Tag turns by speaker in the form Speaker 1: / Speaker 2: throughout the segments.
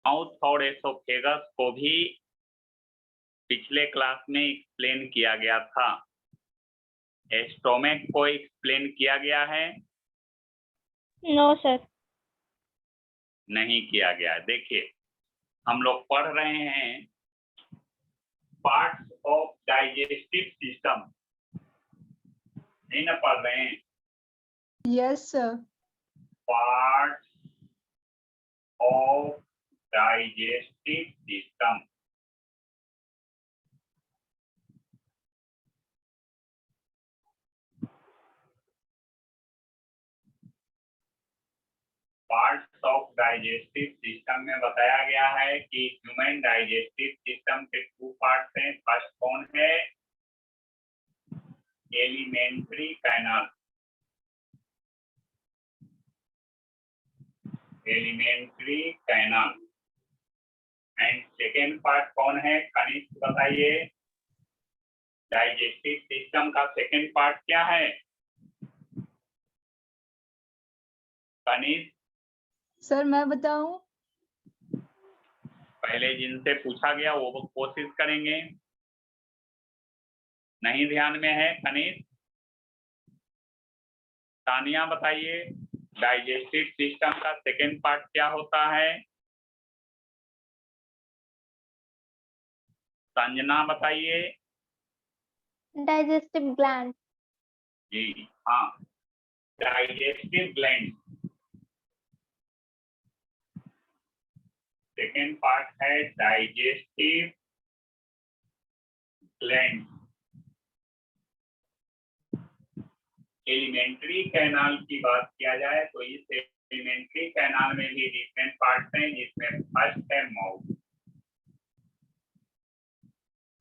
Speaker 1: Mouth और oesophagus को भी पिछले क्लास में एक्सप्लेन किया गया था। स्टोमक को एक्सप्लेन किया गया है?
Speaker 2: No sir.
Speaker 1: नहीं किया गया। देखिए, हम लोग पढ़ रहे हैं पार्ट्स ऑफ डाइजेस्टिव सिस्टम, नहीं ना पढ़ रहे हैं?
Speaker 3: Yes sir.
Speaker 1: Parts of digestive system. Parts of digestive system में बताया गया है कि ह्यूमन डाइजेस्टिव सिस्टम के 2 पार्ट्स हैं। फर्स्ट कौन है? Alimentary canal. Alimentary canal. And second part कौन है? कनिष्ठ बताइए। डाइजेस्टिव सिस्टम का सेकेंड पार्ट क्या है? कनिष्ठ
Speaker 3: सर मैं बताऊं?
Speaker 1: पहले जिनसे पूछा गया वो कोशिश करेंगे। नहीं ध्यान में है? कनिष्ठ, तानिया बताइए, डाइजेस्टिव सिस्टम का सेकेंड पार्ट क्या होता है? संजना बताइए।
Speaker 2: Digestive gland.
Speaker 1: जी हाँ, डाइजेस्टिव ग्लैंड सेकेंड पार्ट है। Digestive gland. एलिमेंट्री कैनाल की बात किया जाए तो इस एलिमेंट्री कैनाल में भी डिफरेंट पार्ट्स हैं, जिसमें फर्स्ट है माउथ।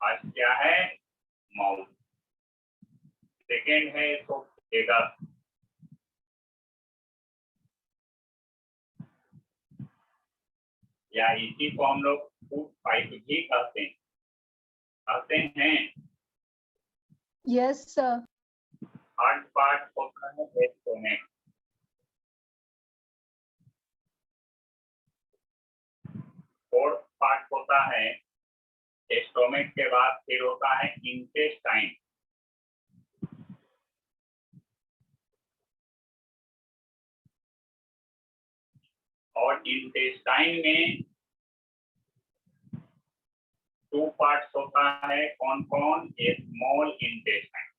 Speaker 1: फर्स्ट क्या है? माउथ। सेकेंड है एसोफेगस। या इसी को हम लोग फूड पाइप भी कहते हैं।
Speaker 3: Yes sir.
Speaker 1: थर्ड पार्ट होता है स्टोमक। फोर्थ पार्ट होता है स्टोमक के बाद फिर होता है इंटेस्टाइन। और इंटेस्टाइन में 2 पार्ट्स होता है। कौन कौन? Small intestine.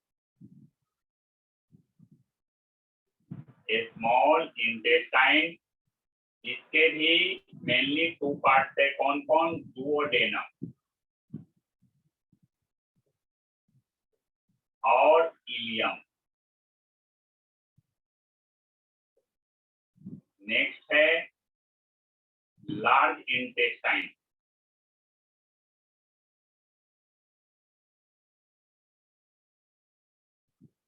Speaker 1: स्मॉल इंटेस्टाइन, इसके भी मेनली 2 पार्ट्स है। कौन कौन? डुओडेनम और इलियम। नेक्स्ट है लार्ज इंटेस्टाइन।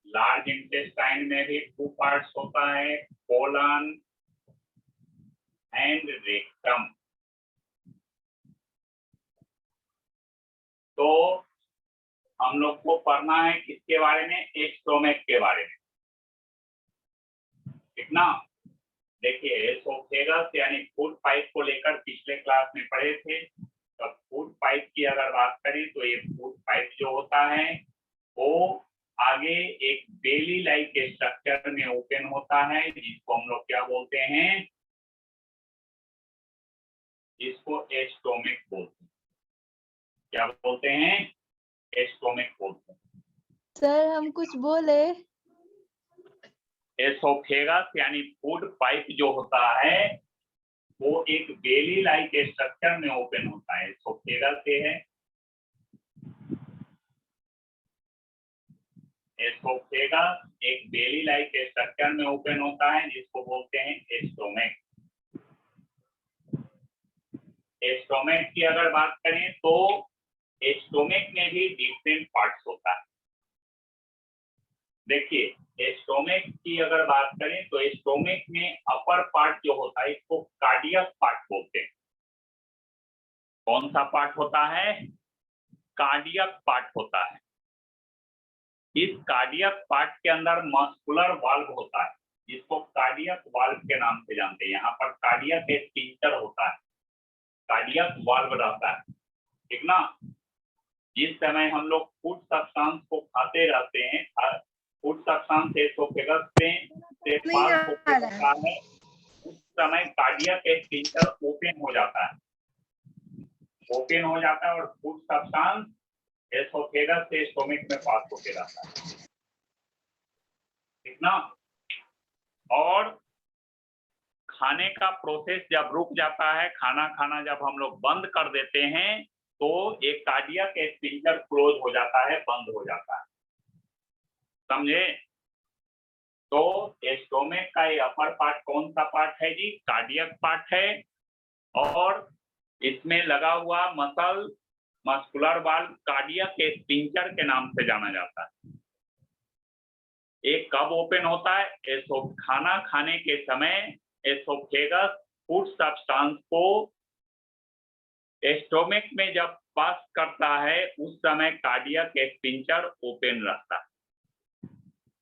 Speaker 1: लार्ज इंटेस्टाइन में भी 2 पार्ट्स होता है, कोलन एंड रेक्टम। तो हम लोग को पढ़ना है किसके बारे में? स्टोमक के बारे में, ठीक ना? देखिए, एसोफेगस यानी फूड पाइप को लेकर पिछले क्लास में पढ़े थे। तो फूड पाइप की अगर बात करें तो ये फूड पाइप जो होता है वो आगे एक बेली लाइक स्ट्रक्चर में ओपन होता है, जिसको हम लोग क्या बोलते हैं? इसको स्टोमक बोलते हैं। क्या बोलते हैं? स्टोमक बोलते हैं।
Speaker 3: सर हम कुछ बोले?
Speaker 1: एसोफेगस यानी फूड पाइप जो होता है वो एक बेली लाइक स्ट्रक्चर में ओपन होता है। एसोफेगस ये है। एसोफेगस एक बेली लाइक स्ट्रक्चर में ओपन होता है, जिसको बोलते हैं स्टोमक। स्टोमक की अगर बात करें तो स्टोमक में भी डिफरेंट पार्ट्स होता है। देखिए, स्टोमक की अगर बात करें तो स्टोमक में अपर पार्ट जो होता है इसको कार्डियक पार्ट बोलते हैं। कौन सा पार्ट होता है? कार्डियक पार्ट होता है। इस कार्डियक पार्ट के अंदर मस्कुलर वाल्व होता है, जिसको कार्डियक वाल्व के नाम से जानते हैं। यहाँ पर कार्डियक स्फिंक्टर होता है। कार्डियक वाल्व रहता है, ठीक ना। जिस समय हम लोग फूड सब्सटेंस को खाते रहते हैं, फूड सब्सटेंस एसोफेगस से पास होके जाता है, उस समय कार्डियक स्फिंक्टर ओपन हो जाता है, ओपन हो जाता है और फूड सब्सटेंस एसोफेगस से स्टोमक में पास होके जाता है, ठीक ना। और खाने का प्रोसेस जब रुक जाता है, खाना खाना जब हम लोग बंद कर देते हैं, तो एक कार्डियक स्फिंक्टर क्लोज हो जाता है, बंद हो जाता है, समझे। तो स्टोमक का ये अपर पार्ट कौन सा पार्ट है जी? कार्डियक पार्ट है। और इसमें लगा हुआ muscle, muscular valve cardiac sphincter के नाम से जाना जाता है। एक कब ओपन होता है? खाना खाने के समय एसोफेगस फूड सब्सटेंस को स्टोमक में जब पास करता है, उस समय कार्डियक स्फिंक्टर ओपन रहता है।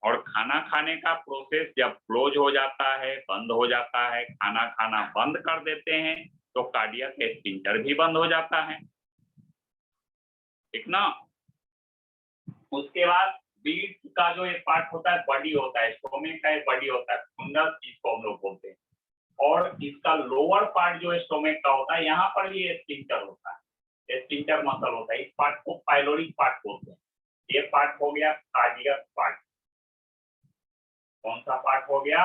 Speaker 1: और खाना खाने का प्रोसेस जब क्लोज हो जाता है, बंद हो जाता है, खाना खाना बंद कर देते हैं, तो कार्डियक स्फिंक्टर भी बंद हो जाता है, ठीक ना। उसके बाद बीट का जो एक पार्ट होता है, बॉडी होता है, स्टोमक का एक बॉडी होता है, फंगस जिसको हम लोग बोलते हैं। और इसका लोअर पार्ट जो स्टोमक का होता है, यहाँ पर भी स्फिंक्टर होता है, स्फिंक्टर मसल होता है। इस पार्ट को पाइलोरिक पार्ट बोलते हैं। ये पार्ट हो गया कार्डियक पार्ट। कौन सा पार्ट हो गया?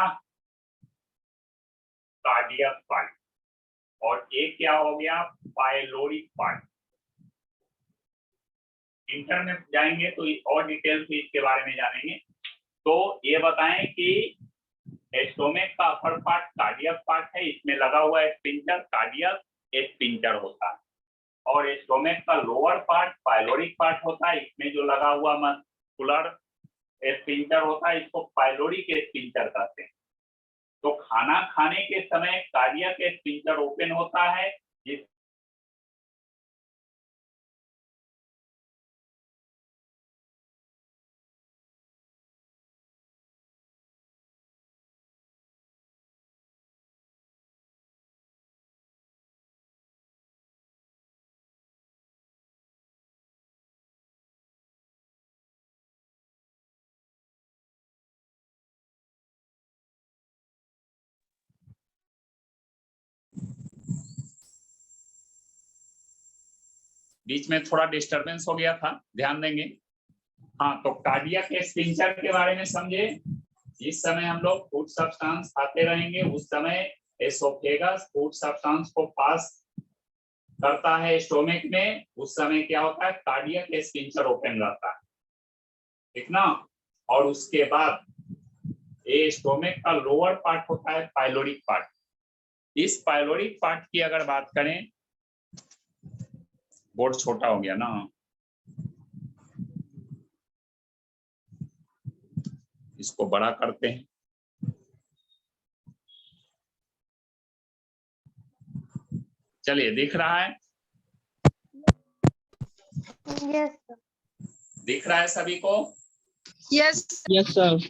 Speaker 1: Cardiac part. और एक क्या हो गया? Pyloric part. इंटर में जाएंगे तो और डिटेल से इसके बारे में जानेंगे। तो ये बताएं कि स्टोमक का अपर पार्ट कार्डियक पार्ट है, इसमें लगा हुआ स्फिंक्टर कार्डियक स्फिंक्टर होता है। और स्टोमक का लोअर पार्ट पाइलोरिक पार्ट होता है, इसमें जो लगा हुआ मस्कुलर स्फिंक्टर होता है, इसको पाइलोरिक स्फिंक्टर कहते हैं। तो खाना खाने के समय कार्डियक स्फिंक्टर ओपन होता है, जिस बीच में थोड़ा डिस्टरबेंस हो गया था, ध्यान देंगे। हाँ, तो कार्डियक स्फिंक्टर के बारे में समझे। जिस समय हम लोग फूड सब्सटेंस खाते रहेंगे, उस समय एसोफेगस फूड सब्सटेंस को पास करता है स्टोमक में, उस समय क्या होता है? कार्डियक स्फिंक्टर ओपन रहता है, ठीक ना। और उसके बाद ये स्टोमक का लोअर पार्ट होता है पाइलोरिक पार्ट। इस पाइलोरिक पार्ट की अगर बात करें, बोर्ड छोटा हो गया ना, इसको बड़ा करते हैं। चलिए, दिख रहा है?
Speaker 2: यस
Speaker 1: दिख रहा है सभी को?
Speaker 3: Yes
Speaker 4: yes sir.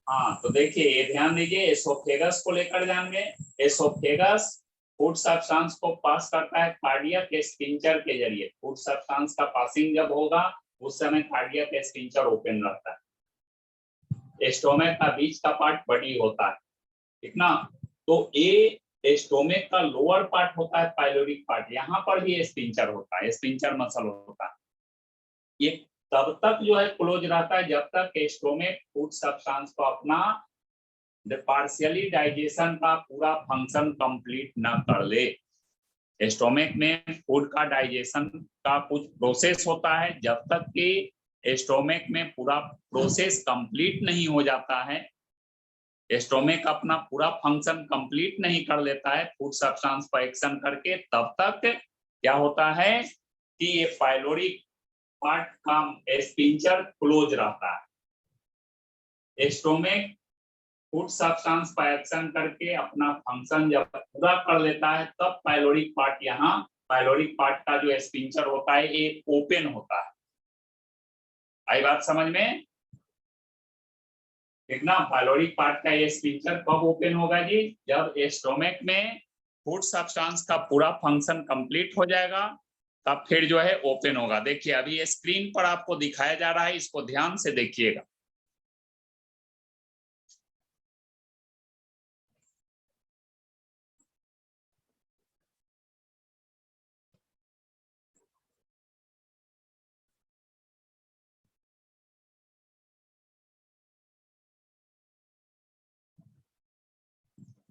Speaker 1: हाँ, तो देखिए, ये ध्यान दीजिए, एसोफेगस को लेकर जाएंगे। एसोफेगस फूड सब्सटेंस को पास करता है कार्डियक स्फिंक्टर के जरिए। फूड सब्सटेंस का पासिंग जब होगा, उस समय कार्डियक स्फिंक्टर ओपन रहता है। स्टोमक का बीच का पार्ट बॉडी होता है, ठीक ना। तो ये स्टोमक का लोअर पार्ट होता है पाइलोरिक पार्ट, यहाँ पर भी स्फिंक्टर होता है, स्फिंक्टर मसल होता है। ये तब तक जो है क्लोज रहता है जब तक स्टोमक फूड सब्सटेंस को अपना पार्शियली डाइजेशन का पूरा फंक्शन कंप्लीट ना कर ले। स्टोमक में फूड का डाइजेशन का कुछ प्रोसेस होता है, जब तक कि स्टोमक में पूरा प्रोसेस कंप्लीट नहीं हो जाता है, स्टोमक अपना पूरा फंक्शन कंप्लीट नहीं कर लेता है फूड सब्सटेंस को एक्शन करके, तब तक क्या होता है कि ये पाइलोरिक पार्ट का स्फिंक्टर क्लोज रहता है। स्टोमक फूड सब्सटेंस पर एक्शन करके अपना फंक्शन जब पूरा कर लेता है, तब पाइलोरिक पार्ट, यहाँ पाइलोरिक पार्ट का जो स्फिंक्टर होता है, ये ओपन होता है। आई बात समझ में? ठीक ना। पाइलोरिक पार्ट का ये स्फिंक्टर कब ओपन होगा जी? जब स्टोमक में फूड सब्सटेंस का पूरा फंक्शन कंप्लीट हो जाएगा, तब फिर जो है ओपन होगा। देखिए अभी ये स्क्रीन पर आपको दिखाया जा रहा है, इसको ध्यान से देखिएगा।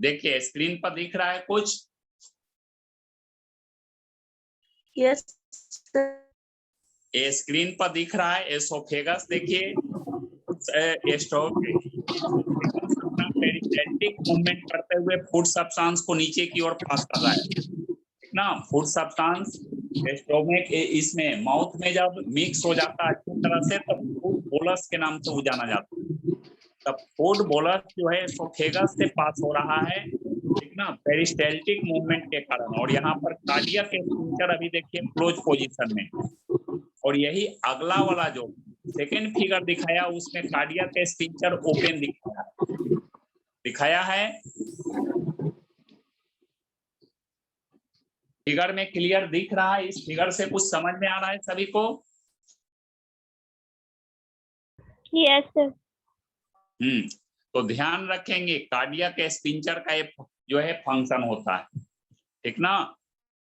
Speaker 1: देखिए स्क्रीन पर दिख रहा है कुछ?
Speaker 3: यस
Speaker 1: ये स्क्रीन पर दिख रहा है एसोफेगस। देखिए पेरिस्टाल्टिक मूवमेंट करते हुए फूड सब्सटेंस को नीचे की ओर पास कर रहा है ना। फूड सब्सटेंस स्टोमक इसमें माउथ में जब मिक्स हो जाता है अच्छी तरह से, तब फूड बोलस के नाम से वो जाना जाता है। तब फूड बोलस जो है एसोफेगस से पास हो रहा है, ठीक ना, पेरिस्टाल्टिक मूवमेंट के कारण। और यहाँ पर कार्डियक स्फिंक्टर अभी देखिए क्लोज पोजीशन में, और यही अगला वाला जो सेकेंड फिगर दिखाया उसमें कार्डियक स्फिंक्टर ओपन दिखाया है। फिगर में क्लियर दिख रहा है? इस फिगर से कुछ समझ में आ रहा है सभी को?
Speaker 2: Yes sir.
Speaker 1: तो ध्यान रखेंगे कार्डियक स्फिंक्टर का जो है फंक्शन होता है, ठीक ना।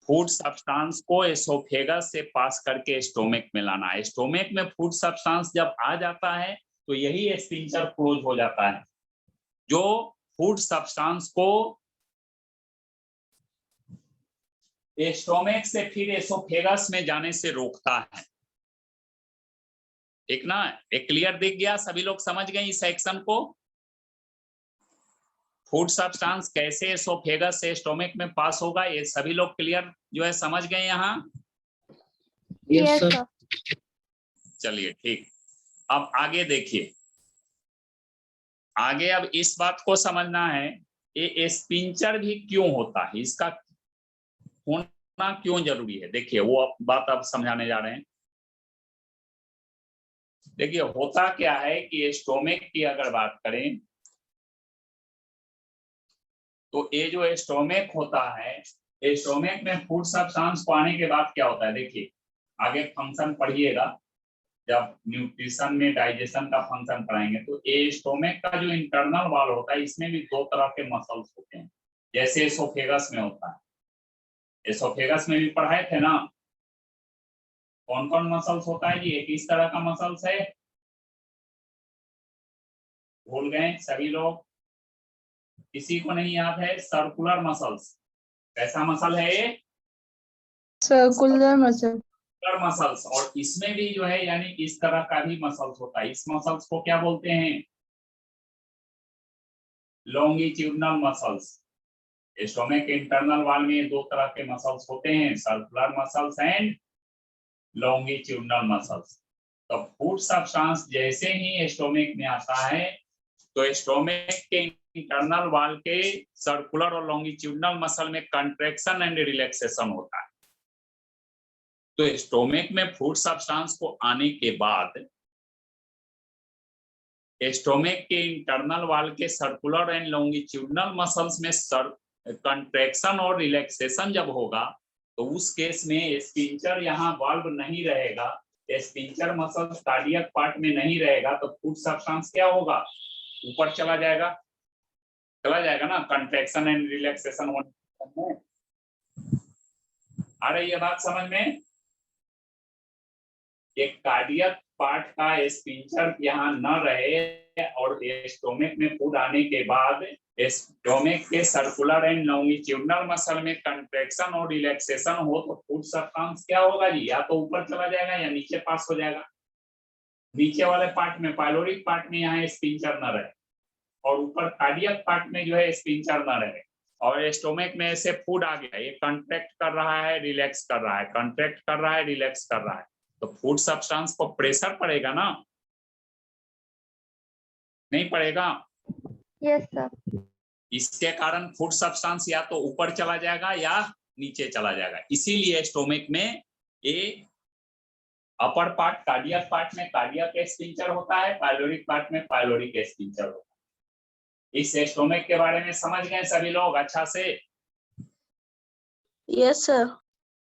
Speaker 1: फूड सब्सटेंस को एसोफेगस से पास करके स्टोमक में लाना है। स्टोमक में फूड सब्सटेंस जब आ जाता है तो यही स्फिंक्टर क्लोज हो जाता है, जो फूड सब्सटेंस को स्टोमक से फिर एसोफेगस में जाने से रोकता है, ठीक ना। एक क्लियर दिख गया? सभी लोग समझ गए इस सेक्शन को? फूड सब्सटेंस कैसे एसोफेगस से स्टोमक में पास होगा, ये सभी लोग क्लियर जो है समझ गए यहाँ?
Speaker 2: Yes sir.
Speaker 1: चलिए ठीक। अब आगे देखिए, आगे अब इस बात को समझना है ये स्फिंक्टर भी क्यों होता है, इसका होना क्यों जरूरी है। देखिए वो बात अब समझाने जा रहे हैं। देखिए होता क्या है कि स्टोमक की अगर बात करें तो ये जो स्टोमक होता है, स्टोमक में फूड सब्सटेंस को आने के बाद क्या होता है, देखिए आगे फंक्शन पढ़िएगा जब न्यूट्रिशन में डाइजेशन का फंक्शन पढ़ाएंगे। तो ये स्टोमक का जो इंटरनल वॉल होता है इसमें भी दो तरह के मसल्स होते हैं, जैसे एसोफेगस में होता है। एसोफेगस में भी पढ़ाए थे ना, कौन कौन मसल्स होता है जी? एक इस तरह का मसल्स है, भूल गए सभी लोग? किसी को नहीं याद है? Circular muscles. कैसा मसल है ये?
Speaker 3: Circular muscle.
Speaker 1: मसल्स। और इसमें भी जो है यानी इस तरह का भी मसल्स होता है। इस मसल्स को क्या बोलते हैं? Longitudinal muscles. स्टोमक के इंटरनल वॉल में दो तरह के मसल्स होते हैं, circular muscles and longitudinal muscles. तो फूड सब्सटेंस जैसे ही स्टोमक में आता है तो स्टोमक के इंटरनल वॉल के सर्कुलर और लॉन्गिट्यूडनल मसल में कंट्रैक्शन एंड रिलैक्सेशन होता है। तो स्टोमक में फूड सब्सटेंस को आने के बाद स्टोमक के इंटरनल वॉल के सर्कुलर एंड लॉन्गिट्यूडनल मसल्स में कंट्रैक्शन और रिलैक्सेशन जब होगा तो उस केस में स्फिंक्टर यहाँ वाल्व नहीं रहेगा, स्फिंक्टर मसल कार्डियक पार्ट में नहीं रहेगा, तो फूड सब्सटेंस क्या होगा? ऊपर चला जाएगा ना, कंट्रैक्शन एंड रिलैक्सेशन होने। आ रही है बात समझ में? एक कार्डियक पार्ट का स्फिंक्टर यहाँ न रहे और स्टोमक में फूड आने के बाद स्टोमक के सर्कुलर एंड लॉन्गिट्यूडनल मसल में कंट्रैक्शन और रिलैक्सेशन हो तो फूड सब्सटेंस क्या होगा जी? या तो ऊपर चला जाएगा या नीचे पास हो जाएगा। नीचे वाले पार्ट में, पाइलोरिक पार्ट में यहाँ स्फिंक्टर न रहे और ऊपर कार्डियक पार्ट में जो है स्फिंक्टर न रहे, और स्टोमक में ऐसे फूड आ गया, ये कंट्रैक्ट कर रहा है, रिलैक्स कर रहा है, कंट्रैक्ट कर रहा है, रिलैक्स कर रहा है, तो फूड सब्सटेंस को प्रेशर पड़ेगा ना? नहीं पड़ेगा?
Speaker 2: Yes sir.
Speaker 1: इसके कारण फूड सब्सटेंस या तो ऊपर चला जाएगा या नीचे चला जाएगा। इसीलिए स्टोमक में ये अपर पार्ट कार्डियक पार्ट में कार्डियक स्फिंक्टर होता है, पाइलोरिक पार्ट में पाइलोरिक स्फिंक्टर होता है। इस स्टोमक के बारे में समझ गए सभी लोग अच्छा से?
Speaker 3: Yes, sir.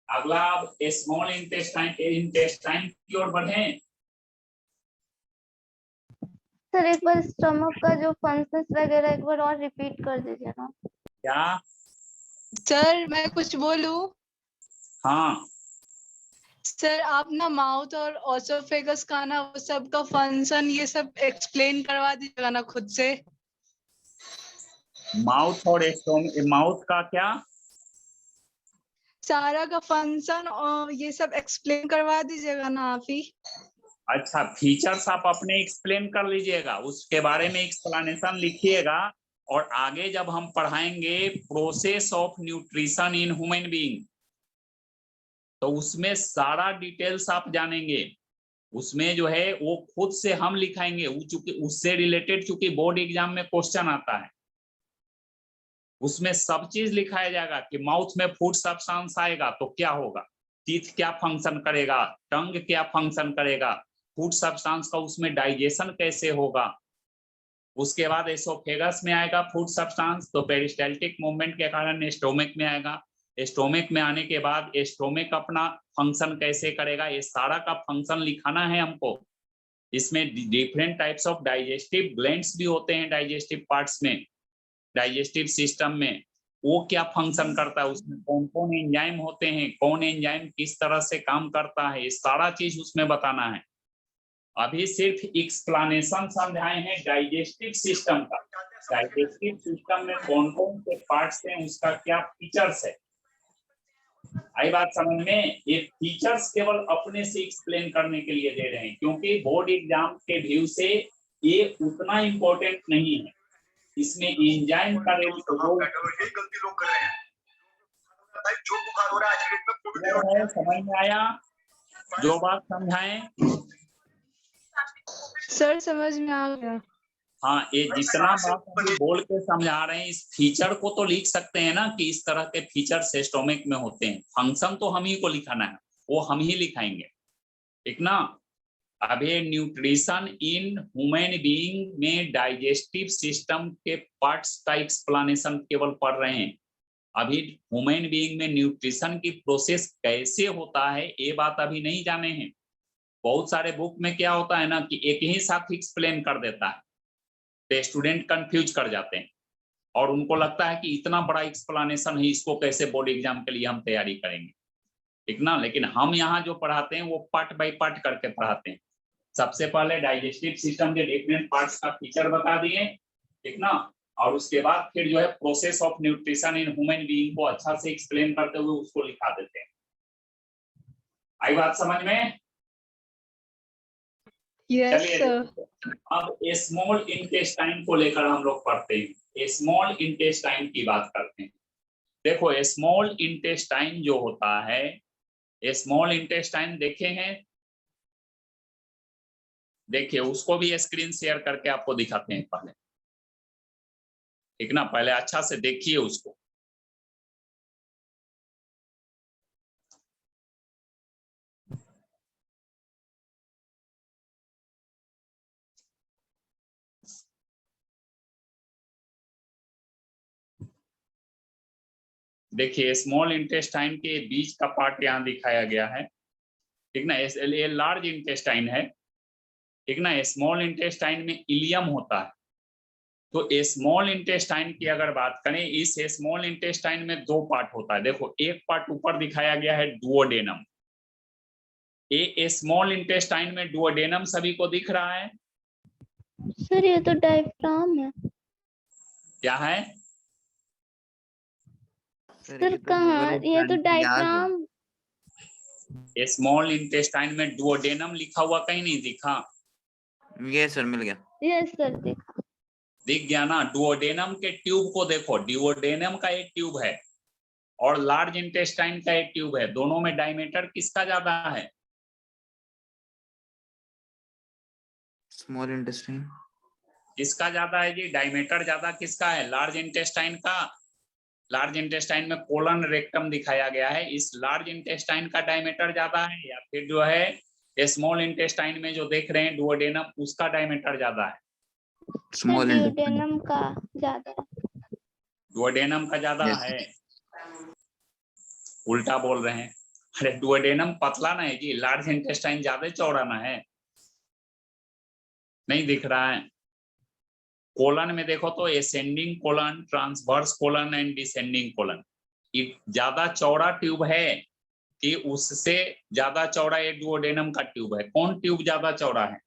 Speaker 1: अगला अब स्मॉल इंटेस्टाइन की ओर बढ़े।
Speaker 2: सर एक बार स्टमक का जो फंक्शंस वगैरह एक बार और रिपीट कर दीजिए ना।
Speaker 1: क्या?
Speaker 3: सर मैं कुछ बोलूं?
Speaker 1: हाँ,
Speaker 3: सर आप ना माउथ और ओसोफेगस का ना वो सब का फंक्शन ये सब एक्सप्लेन करवा दीजिएगा ना खुद से।
Speaker 1: माउथ और माउथ का क्या?
Speaker 3: सारा का फंक्शन और ये सब एक्सप्लेन करवा दीजिएगा ना आप ही।
Speaker 1: अच्छा, फीचर्स आप अपने एक्सप्लेन कर लीजिएगा, उसके बारे में एक्सप्लेनेशन लिखिएगा, और आगे जब हम पढ़ाएंगे process of nutrition in human being, तो उसमें सारा डिटेल्स आप जानेंगे। उसमें जो है वो खुद से हम लिखाएंगे, चूंकि उससे रिलेटेड चूंकि बोर्ड एग्जाम में क्वेश्चन आता है, उसमें सब चीज लिखाया जाएगा कि माउथ में फूड सब्सटेंस आएगा तो क्या होगा, टीथ क्या फंक्शन करेगा, टंग क्या फंक्शन करेगा, फूड सब्सटेंस का उसमें डाइजेशन कैसे होगा। उसके बाद एसोफेगस में आएगा फूड सब्सटेंस, तो पेरिस्टाल्टिक मूवमेंट के कारण स्टोमक में आएगा। स्टोमक में आने के बाद स्टोमक अपना फंक्शन कैसे करेगा, ये सारा का फंक्शन लिखाना है हमको। इसमें different types of digestive glands भी होते हैं डाइजेस्टिव पार्ट्स में, डाइजेस्टिव सिस्टम में वो क्या फंक्शन करता है, उसमें कौन कौन एंजाइम होते हैं, कौन एंजाइम किस तरह से काम करता है, ये सारा चीज उसमें बताना है। अभी सिर्फ एक्सप्लेनेशन समझाए हैं डाइजेस्टिव सिस्टम का, डाइजेस्टिव सिस्टम में कौन कौन से पार्ट्स हैं, उसका क्या फीचर्स है। आई बात समझ में? ये फीचर्स केवल अपने से एक्सप्लेन करने के लिए दे रहे हैं, क्योंकि बोर्ड एग्जाम के व्यू से ये उतना इम्पोर्टेंट नहीं है। इसमें एंजाइम का यही गलती लोग कर रहे हैं, जो बुखार हो रहा है समझ में आया जो बात समझाएं?
Speaker 3: सर समझ में आ गया।
Speaker 1: हाँ, ये जितना बात अभी बोल के समझा रहे हैं, इस फीचर को तो लिख सकते हैं ना कि इस तरह के फीचर स्टोमक में होते हैं। फंक्शन तो हम ही को लिखाना है, वो हम ही लिखाएंगे, ठीक ना। अभी न्यूट्रिशन इन ह्यूमन बीइंग में डाइजेस्टिव सिस्टम के पार्ट्स का एक्सप्लेनेशन केवल पढ़ रहे हैं। अभी ह्यूमन बीइंग में न्यूट्रिशन की प्रोसेस कैसे होता है ये बात अभी नहीं जाने हैं। बहुत सारे बुक में क्या होता है ना कि एक ही साथ एक्सप्लेन कर देता है, तो स्टूडेंट कंफ्यूज कर जाते हैं और उनको लगता है कि इतना बड़ा एक्सप्लेनेशन है, इसको कैसे बोर्ड एग्जाम के लिए हम तैयारी करेंगे, ठीक ना। लेकिन हम यहाँ जो पढ़ाते हैं वो पार्ट बाय पार्ट करके पढ़ाते हैं। सबसे पहले डाइजेस्टिव सिस्टम के डिफरेंट पार्ट्स का फीचर बता दिए, ठीक ना, और उसके बाद फिर जो है process of nutrition in human being को अच्छा से एक्सप्लेन करते हुए उसको लिखा देते हैं। आई बात समझ में?
Speaker 3: यस
Speaker 1: चलिए
Speaker 3: सर।
Speaker 1: अब स्मॉल इंटेस्टाइन को लेकर हम लोग पढ़ते हैं। स्मॉल इंटेस्टाइन की बात करते हैं। देखो स्मॉल इंटेस्टाइन जो होता है, स्मॉल इंटेस्टाइन देखे हैं? देखिए उसको भी स्क्रीन शेयर करके आपको दिखाते हैं पहले, ठीक ना। पहले अच्छा से देखिए उसको। देखिए स्मॉल इंटेस्टाइन के बीच का पार्ट यहाँ दिखाया गया है, ठीक ना। ये लार्ज इंटेस्टाइन है, ठीक ना। स्मॉल इंटेस्टाइन में इलियम होता है। तो स्मॉल इंटेस्टाइन की अगर बात करें, इस स्मॉल इंटेस्टाइन में दो पार्ट होता है। देखो एक पार्ट ऊपर दिखाया गया है डुओडेनम। ये स्मॉल इंटेस्टाइन में डुओडेनम सभी को दिख रहा है?
Speaker 2: सर ये तो डायफ्राम है।
Speaker 1: क्या है
Speaker 2: सर कहाँ? ये तो डायफ्राम।
Speaker 1: स्मॉल इंटेस्टाइन में डुओडेनम लिखा हुआ कहीं नहीं दिखा?
Speaker 4: ये सर मिल गया।
Speaker 2: यस सर देखा।
Speaker 1: दिख गया ना। डुओडेनम के ट्यूब को देखो, डुओडेनम का एक ट्यूब है और लार्ज इंटेस्टाइन का एक ट्यूब है, दोनों में डायमीटर किसका ज्यादा है?
Speaker 4: Small intestine.
Speaker 1: किसका ज्यादा है जी? डायमीटर ज्यादा किसका है? लार्ज इंटेस्टाइन का। लार्ज इंटेस्टाइन में कोलन रेक्टम दिखाया गया है, इस लार्ज इंटेस्टाइन का डायमीटर ज्यादा है, या फिर जो है स्मॉल इंटेस्टाइन में जो देख रहे हैं डुओडेनम, उसका डायमीटर ज्यादा है?
Speaker 4: Small intestine.
Speaker 2: डुओडेनम का ज्यादा है।
Speaker 1: डुओडेनम का ज्यादा है। उल्टा बोल रहे हैं। अरे डुओडेनम पतला ना है जी, लार्ज इंटेस्टाइन ज्यादा चौड़ा ना है, नहीं दिख रहा है। कोलन में देखो तो ascending colon, transverse colon and descending colon, ज्यादा चौड़ा ट्यूब है कि उससे ज्यादा चौड़ा ये डुओडेनम का ट्यूब है? कौन ट्यूब ज्यादा चौड़ा है?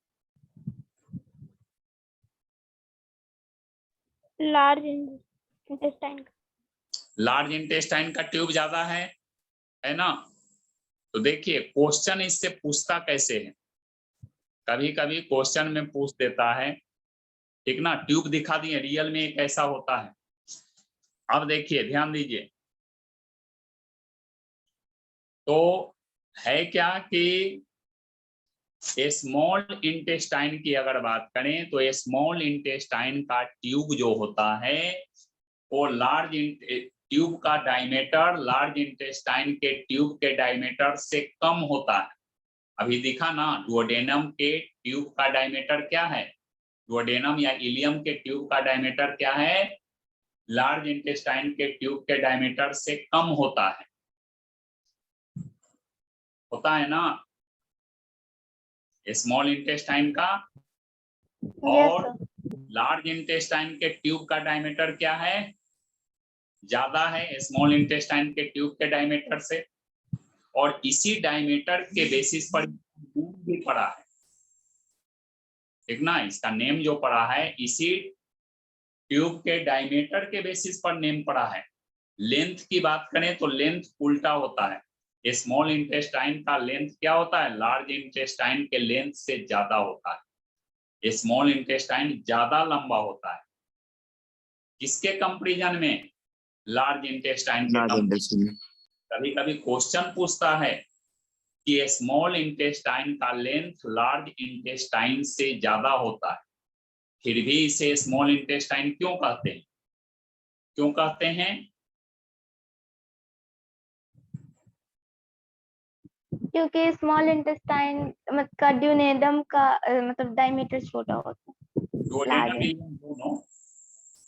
Speaker 2: Large intestine.
Speaker 1: लार्ज इंटेस्टाइन का ट्यूब ज्यादा है ना। तो देखिए क्वेश्चन इससे पूछता कैसे है, कभी कभी क्वेश्चन में पूछ देता है, ठीक ना, ट्यूब दिखा दिए, रियल में एक ऐसा होता है। अब देखिए ध्यान दीजिए, तो है क्या कि स्मॉल इंटेस्टाइन की अगर बात करें तो स्मॉल इंटेस्टाइन का ट्यूब जो होता है वो लार्ज ट्यूब का डायमीटर लार्ज इंटेस्टाइन के ट्यूब के डायमीटर से कम होता है। अभी दिखा ना, डुओडेनम के ट्यूब का डायमीटर क्या है, डुओडेनम या इलियम के ट्यूब का डायमीटर क्या है, लार्ज इंटेस्टाइन के ट्यूब के डायमीटर से कम होता है ना स्मॉल इंटेस्टाइन का। और लार्ज इंटेस्टाइन के ट्यूब का डायमीटर क्या है, ज्यादा है स्मॉल इंटेस्टाइन के ट्यूब के डायमीटर से। और इसी डायमीटर के बेसिस पर नेम भी पड़ा है, ठीक ना, इसका नेम जो पड़ा है इसी ट्यूब के डायमीटर के बेसिस पर नेम पड़ा है। लेंथ की बात करें तो लेंथ उल्टा होता है, स्मॉल इंटेस्टाइन का लेंथ क्या होता है, लार्ज इंटेस्टाइन के लेंथ से ज्यादा होता है। स्मॉल इंटेस्टाइन ज्यादा लंबा होता है, किसके कंपैरिजन में, लार्ज इंटेस्टाइन के कंपैरिजन। कभी कभी क्वेश्चन पूछता है कि स्मॉल इंटेस्टाइन का लेंथ लार्ज इंटेस्टाइन से ज्यादा होता है, फिर भी इसे स्मॉल इंटेस्टाइन क्यों कहते हैं, क्यों कहते हैं?
Speaker 2: क्योंकि स्मॉल इंटेस्टाइन मतलब का ड्यूनेडम का मतलब डायमीटर छोटा होता है,
Speaker 1: डुओडेनम दोनों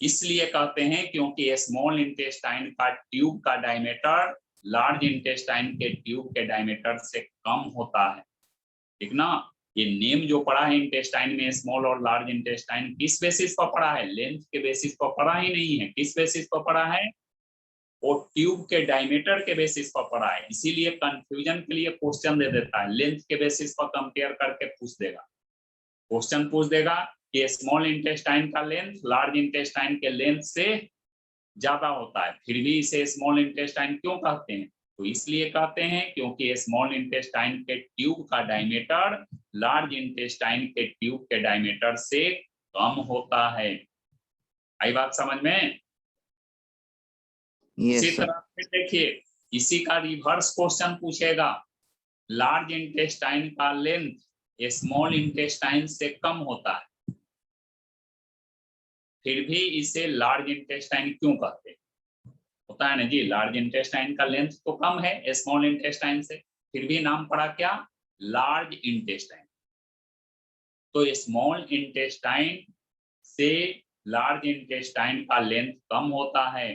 Speaker 1: इसलिए कहते हैं क्योंकि स्मॉल इंटेस्टाइन का ट्यूब का डायमीटर लार्ज इंटेस्टाइन के ट्यूब के डायमीटर से कम होता है, ठीक ना। ये नेम जो पड़ा है इंटेस्टाइन में स्मॉल और लार्ज इंटेस्टाइन, किस बेसिस पर पड़ा है, लेंथ के बेसिस पर पड़ा ही नहीं है, किस बेसिस पर पड़ा है, वो ट्यूब के डायमीटर के बेसिस पर पड़ा है। इसीलिए कंफ्यूजन के लिए क्वेश्चन दे देता है, लेंथ के बेसिस पर कंपेयर करके पूछ देगा, क्वेश्चन पूछ देगा कि स्मॉल इंटेस्टाइन का लेंथ लार्ज इंटेस्टाइन के लेंथ से ज्यादा होता है, फिर भी इसे स्मॉल इंटेस्टाइन क्यों कहते हैं, तो इसलिए कहते हैं क्योंकि स्मॉल इंटेस्टाइन के ट्यूब का डायमीटर लार्ज इंटेस्टाइन के ट्यूब के डायमीटर से कम होता है। आई बात समझ में? इसी तरह से देखिए, इसी का रिवर्स क्वेश्चन पूछेगा, लार्ज इंटेस्टाइन का लेंथ स्मॉल इंटेस्टाइन से कम होता है, फिर भी इसे लार्ज इंटेस्टाइन क्यों कहते हैं, होता है ना जी, लार्ज इंटेस्टाइन का लेंथ तो कम है स्मॉल इंटेस्टाइन से, फिर भी नाम पड़ा क्या, लार्ज इंटेस्टाइन। तो स्मॉल इंटेस्टाइन से लार्ज इंटेस्टाइन का लेंथ कम होता है,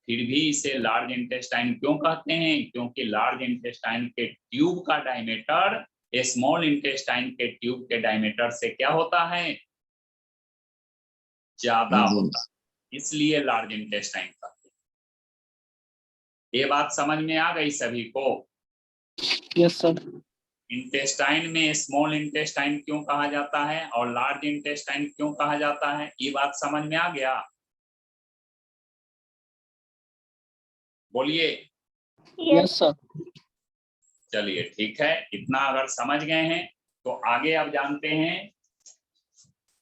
Speaker 1: फिर भी इसे लार्ज इंटेस्टाइन क्यों कहते हैं, क्योंकि लार्ज इंटेस्टाइन के ट्यूब का डायमीटर स्मॉल इंटेस्टाइन के ट्यूब के डायमीटर से क्या होता है, ज्यादा होता है, इसलिए लार्ज इंटेस्टाइन कहते हैं। ये बात समझ में आ गई सभी को?
Speaker 5: Yes sir.
Speaker 1: इंटेस्टाइन में स्मॉल इंटेस्टाइन क्यों कहा जाता है और लार्ज इंटेस्टाइन क्यों कहा जाता है, ये बात समझ में आ गया? बोलिए।
Speaker 5: Yes sir.
Speaker 1: चलिए ठीक है, इतना अगर समझ गए हैं तो आगे अब जानते हैं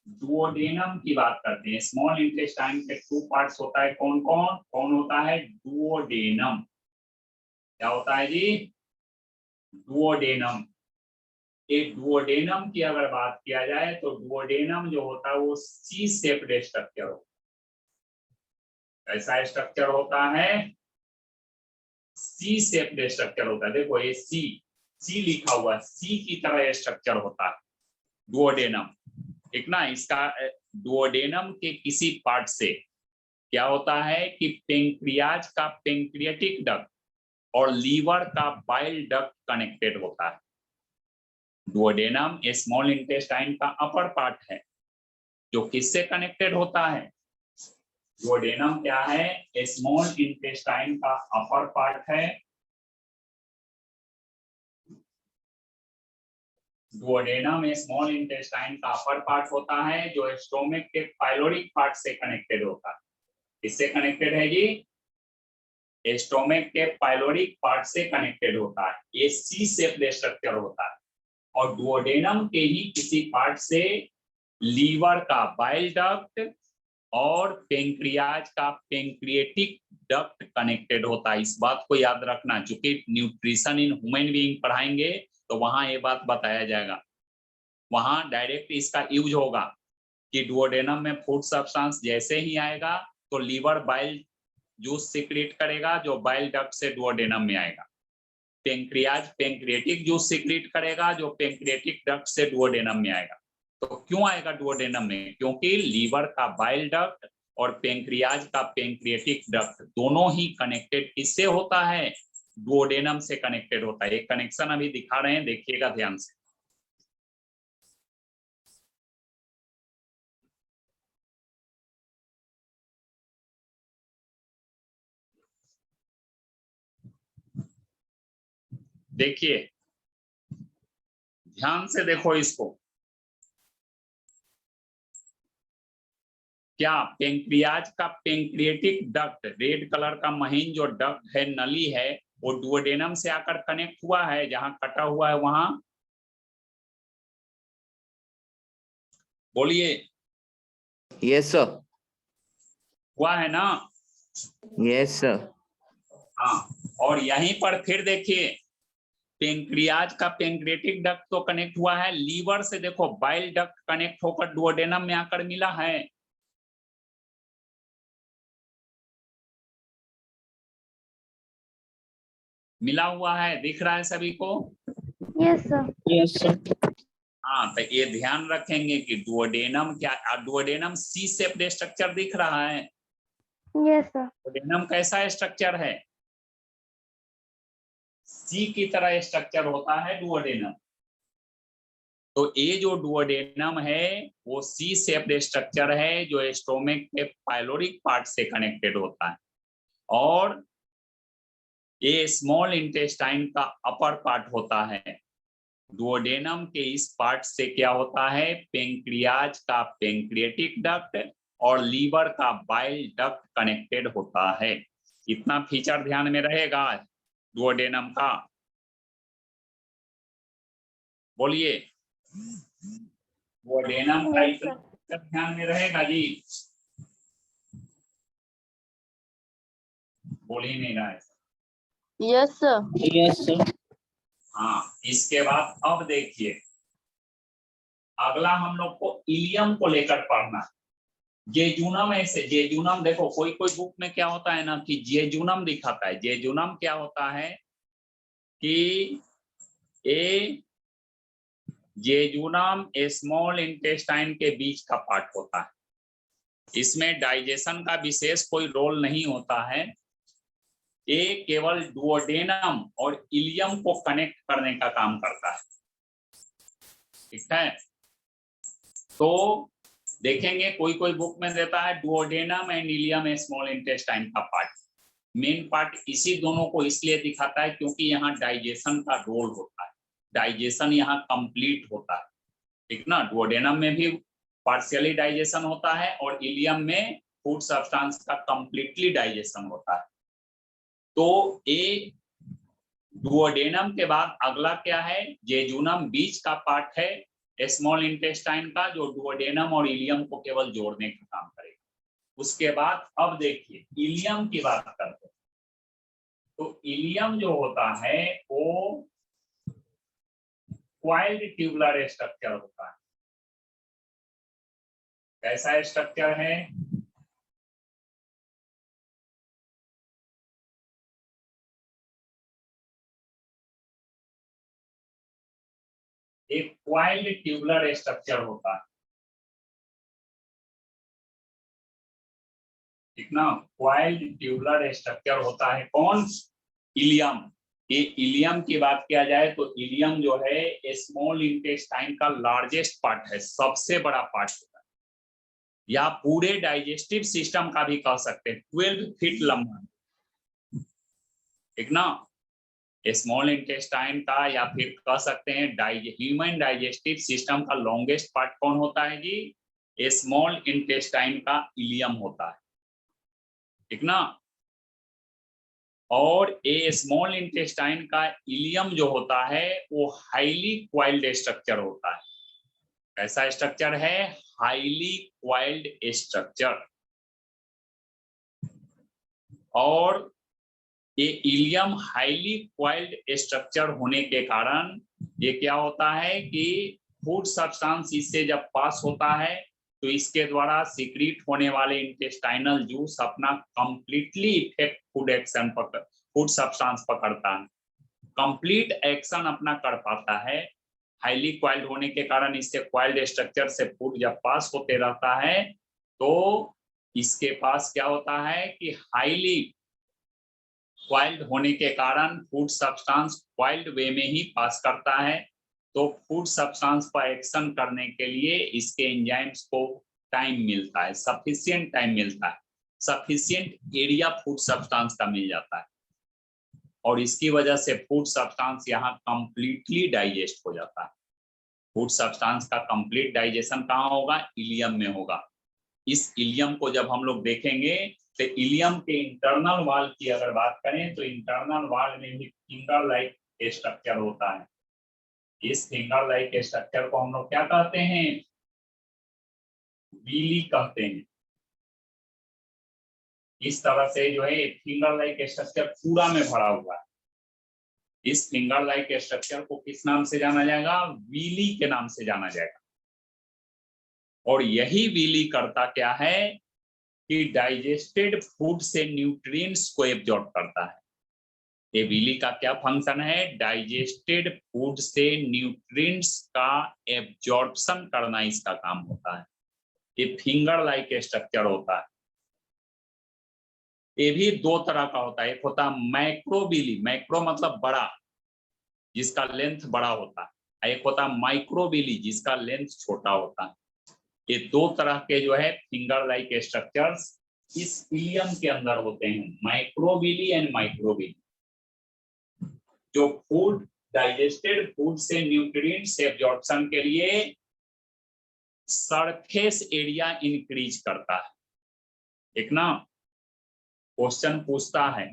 Speaker 1: डुओडेनम की बात करते हैं। स्मॉल इंटेस्टाइन के 2 पार्ट्स होता है, कौन कौन कौन होता है, डुओडेनम। क्या होता है जी, डुओडेनम। एक डुओडेनम की अगर बात किया जाए तो डुओडेनम जो होता है वो सी शेप्ड स्ट्रक्चर होता है। ऐसा स्ट्रक्चर होता है, सी शेप्ड स्ट्रक्चर होता है। देखो ये सी लिखा हुआ, सी की तरह स्ट्रक्चर होता है डुओडेनम, ठीक ना। इसका डुओडेनम के किसी पार्ट से क्या होता है कि पेंक्रियाज का पेंक्रियाटिक डक्ट और लीवर का बाइल डक्ट कनेक्टेड होता है। डुओडेनम स्मॉल इंटेस्टाइन का अपर पार्ट है जो किससे कनेक्टेड होता है? डुओडेनम क्या है? स्मॉल इंटेस्टाइन का अपर पार्ट है। डुओडेनम स्मॉल इंटेस्टाइन का अपर पार्ट होता है जो स्टोमक के पाइलोरिक पार्ट से कनेक्टेड होता है। किससे कनेक्टेड है जी? स्टोमक के पाइलोरिक पार्ट से कनेक्टेड होता है। ये सी शेप स्ट्रक्चर होता है और डुओडेनम के ही किसी पार्ट से लीवर का बाइल डक्ट और पेंक्रियाज का पेंक्रिएटिक डक्ट कनेक्टेड होता है। इस बात को याद रखना, चूंकि न्यूट्रिशन इन ह्यूमन बीइंग पढ़ाएंगे तो वहां ये बात बताया जाएगा। वहां डायरेक्ट इसका यूज होगा कि डुओडेनम में फूड सब्सटेंस जैसे ही आएगा तो लीवर बाइल जूस सीक्रेट करेगा जो बाइल डक्ट से डुओडेनम में आएगा। पेंक्रियाज पेंक्रिएटिक जूस सीक्रेट करेगा जो पेंक्रिएटिक डक्ट से डुओडेनम में आएगा। तो क्यों आएगा डुओडेनम में? क्योंकि लीवर का बाइल डक्ट और पेंक्रियाज का पेंक्रिएटिक डक्ट दोनों ही कनेक्टेड किससे होता है? डुओडेनम से कनेक्टेड होता है। एक कनेक्शन अभी दिखा रहे हैं, देखिएगा ध्यान से। देखिए ध्यान से देखो इसको। क्या पेंक्रियाज का पेंक्रिएटिक डक्ट, रेड कलर का महीन जो डक्ट है, नली है, वो डुओडेनम से आकर कनेक्ट हुआ है? जहां कटा हुआ है वहां बोलिए।
Speaker 4: Yes sir.
Speaker 1: हुआ है ना?
Speaker 4: Yes sir.
Speaker 1: हाँ, और यहीं पर फिर देखिए पेंक्रियाज का पेंक्रिएटिक डक्ट तो कनेक्ट हुआ है, लीवर से देखो बाइल डक्ट कनेक्ट होकर डुओडेनम में आकर मिला है। मिला हुआ है, दिख रहा है सभी को?
Speaker 2: Yes sir.
Speaker 5: Yes, sir.
Speaker 1: हाँ, तो ये ध्यान रखेंगे कि डुओडेनम क्या, डुओडेनम सी शेप्ड स्ट्रक्चर दिख रहा है।
Speaker 2: Yes sir.
Speaker 1: डुओडेनम कैसा स्ट्रक्चर है? सी की तरह स्ट्रक्चर होता है डुओडेनम। तो ये जो डुओडेनम है वो सी शेप्ड स्ट्रक्चर है जो स्टोमक के पाइलोरिक पार्ट से कनेक्टेड होता है और ये स्मॉल इंटेस्टाइन का अपर पार्ट होता है। डुओडेनम के इस पार्ट से क्या होता है? पेंक्रियाज का पेंक्रिएटिक डक्ट और लीवर का बाइल डक्ट कनेक्टेड होता है। इतना फीचर ध्यान में रहेगा डुओडेनम का, बोलिए। डुओडेनम का
Speaker 2: Yes, sir.
Speaker 1: इतना ध्यान में रहेगा जी? बोल ही नहीं रहा है।
Speaker 2: Yes, sir.
Speaker 5: Yes, sir.
Speaker 1: हाँ, इसके बाद अब देखिए अगला हम लोग को इलियम को लेकर पढ़ना। जेजुनम ऐसे, जेजुनम देखो कोई कोई बुक में क्या होता है ना कि जेजुनम दिखाता है। जेजुनम क्या होता है कि ए जेजुनम स्मॉल इंटेस्टाइन के बीच का पार्ट होता है। इसमें डाइजेशन का विशेष कोई रोल नहीं होता है। ये केवल डुओडेनम और इलियम को कनेक्ट करने का काम करता है। ठीक है, तो देखेंगे कोई कोई बुक में देता है duodenum and ileum small intestine का पार्ट। मेन पार्ट इसी दोनों को इसलिए दिखाता है क्योंकि यहाँ डाइजेशन का रोल होता है, डाइजेशन यहाँ कंप्लीट होता है। ठीक ना, डुओडेनम में भी पार्शियली डाइजेशन होता है और इलियम में फूड सब्सटेंस का कंप्लीटली डाइजेशन होता है। तो ये डुओडेनम के बाद अगला क्या है? जेजुनम बीच का पार्ट है स्मॉल इंटेस्टाइन का जो डुओडेनम और इलियम को केवल जोड़ने का काम करेगा। उसके बाद अब देखिए इलियम की बात करते हैं। तो इलियम जो होता है वो क्वाइल्ड ट्यूबुलर स्ट्रक्चर होता है। कैसा स्ट्रक्चर है? एक क्वाइल्ड ट्यूबुलर स्ट्रक्चर होता है। ठीक ना, क्वाइल्ड ट्यूबुलर स्ट्रक्चर होता है। कौन? इलियम, ये इलियम की बात किया जाए तो इलियम जो है स्मॉल इंटेस्टाइन का लार्जेस्ट पार्ट है, सबसे बड़ा पार्ट होता है, या पूरे डाइजेस्टिव सिस्टम का भी कह सकते हैं। 12 फीट लंबा, ठीक ना। स्मॉल इंटेस्टाइन का या फिर कह सकते हैं ह्यूमन डाइजेस्टिव सिस्टम का लॉन्गेस्ट पार्ट कौन होता है जी? स्मॉल इंटेस्टाइन का इलियम होता है, ठीक ना। और ये स्मॉल इंटेस्टाइन का इलियम जो होता है वो हाईली क्वाइल्ड स्ट्रक्चर होता है। कैसा स्ट्रक्चर है? Highly coiled structure. और ये इलियम हाईली क्वाइल्ड स्ट्रक्चर होने के कारण ये क्या होता है कि फूड सब्सटेंस इससे जब पास होता है तो इसके द्वारा सीक्रेट होने वाले इंटेस्टाइनल जूस अपना कंप्लीटली इफेक्ट फूड सब्सटेंस पकड़ता है, कंप्लीट एक्शन अपना कर पाता है। हाईली क्वाइल्ड होने के कारण इससे क्वाइल्ड स्ट्रक्चर से फूड जब पास होते रहता है तो इसके पास क्या होता है कि हाईली क्वाइल्ड होने के कारण फूड सब्सटेंस क्वाइल्ड वे में ही पास करता है। तो फूड सब्सटेंस पर एक्शन करने के लिए इसके एंजाइम्स को टाइम मिलता है, सफिशिएंट टाइम मिलता है, सफिशिएंट एरिया फूड सब्सटेंस का मिल जाता है, और इसकी वजह से फूड सब्सटेंस यहाँ कंप्लीटली डाइजेस्ट हो जाता है। फूड सब्सटेंस का कंप्लीट डाइजेशन कहाँ होगा? इलियम में होगा। इस इलियम को जब हम लोग देखेंगे तो इलियम के इंटरनल वॉल की अगर बात करें तो इंटरनल वॉल में भी फिंगर लाइक स्ट्रक्चर होता है। इस फिंगर लाइक स्ट्रक्चर को हम लोग क्या कहते हैं? वीली कहते हैं। इस तरह से जो है फिंगर लाइक स्ट्रक्चर पूरा में भरा हुआ है। इस फिंगर लाइक स्ट्रक्चर को किस नाम से जाना जाएगा? वीली के नाम से जाना जाएगा। और यही वीली करता क्या है कि डाइजेस्टेड फूड से न्यूट्रिएंट्स को एब्जॉर्ब करता है। ये वीली का क्या फंक्शन है? डाइजेस्टेड फूड से न्यूट्रिएंट्स का एब्जॉर्प्शन करना इसका काम होता है। ये फिंगर लाइक स्ट्रक्चर होता है। ये भी दो तरह का होता है, एक होता है मैक्रोविली, मैक्रो मतलब बड़ा, जिसका लेंथ बड़ा होता है, एक होता है माइक्रोविली जिसका लेंथ छोटा होता है। ये दो तरह के जो है फिंगर लाइक स्ट्रक्चर्स इस इलियम के अंदर होते हैं, माइक्रोविली एंड माइक्रोविली, जो फूड डाइजेस्टेड फूड से न्यूट्रिएंट्स एब्जॉर्प्शन के लिए सरफेस एरिया इंक्रीज करता है। एक ना क्वेश्चन पूछता है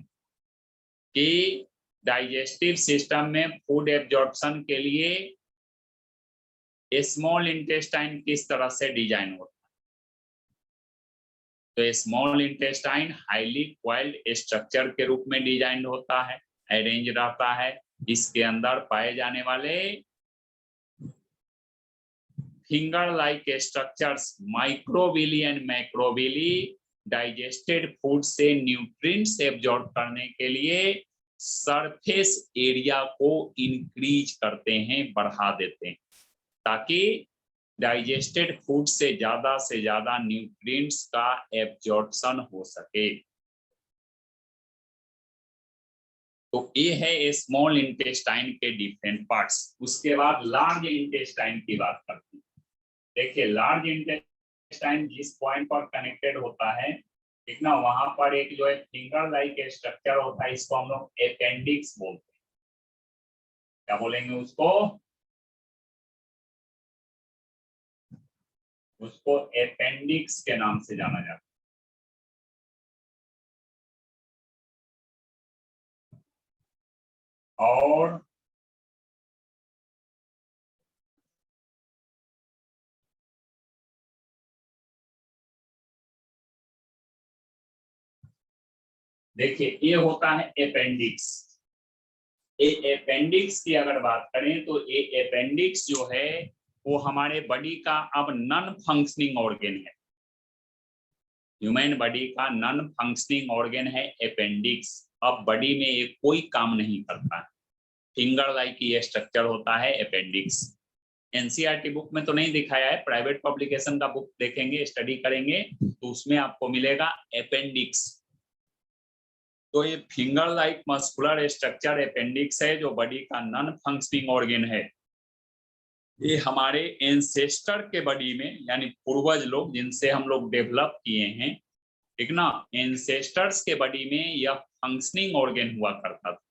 Speaker 1: कि डाइजेस्टिव सिस्टम में फूड एब्जॉर्प्शन के लिए स्मॉल इंटेस्टाइन किस तरह से डिजाइन होता है? तो small intestine highly coiled structure के रूप में डिजाइन होता है, अरेंज रहता है। इसके अंदर पाए जाने वाले finger like structures microvilli and macrovilli digested food से न्यूट्रिएंट्स एब्जॉर्ब करने के लिए सरफेस एरिया को इंक्रीज करते हैं, बढ़ा देते हैं, ताकि डाइजेस्टेड फूड से ज्यादा न्यूट्रिएंट्स का एब्जॉर्प्शन हो सके। तो ये है स्मॉल इंटेस्टाइन के डिफरेंट पार्ट्स। उसके बाद लार्ज इंटेस्टाइन की बात करते हैं। देखिए लार्ज इंटेस्टाइन जिस पॉइंट पर कनेक्टेड होता है, ठीक ना, वहां पर एक जो है फिंगर लाइक स्ट्रक्चर होता है, इसको हम लोग अपेंडिक्स बोलते हैं। क्या बोलेंगे उसको? उसको अपेंडिक्स के नाम से जाना जाता है। और देखिए ये होता है अपेंडिक्स। ये अपेंडिक्स की अगर बात करें तो ये अपेंडिक्स जो है वो हमारे बॉडी का अब नॉन फंक्शनिंग ऑर्गन है। ह्यूमन बॉडी का नॉन फंक्शनिंग ऑर्गन है अपेंडिक्स। अब बॉडी में ये कोई काम नहीं करता है। फिंगर लाइक ये स्ट्रक्चर होता है अपेंडिक्स। एनसीईआरटी बुक में तो नहीं दिखाया है, प्राइवेट पब्लिकेशन का बुक देखेंगे, स्टडी करेंगे तो उसमें आपको मिलेगा अपेंडिक्स। तो ये finger like muscular structure appendix है जो बॉडी का नॉन फंक्शनिंग ऑर्गन है। ये हमारे एंसेस्टर के बॉडी में, यानी पूर्वज लोग जिनसे हम लोग डेवलप किए हैं, ठीक ना, एंसेस्टर्स के बॉडी में यह फंक्शनिंग ऑर्गन हुआ करता था।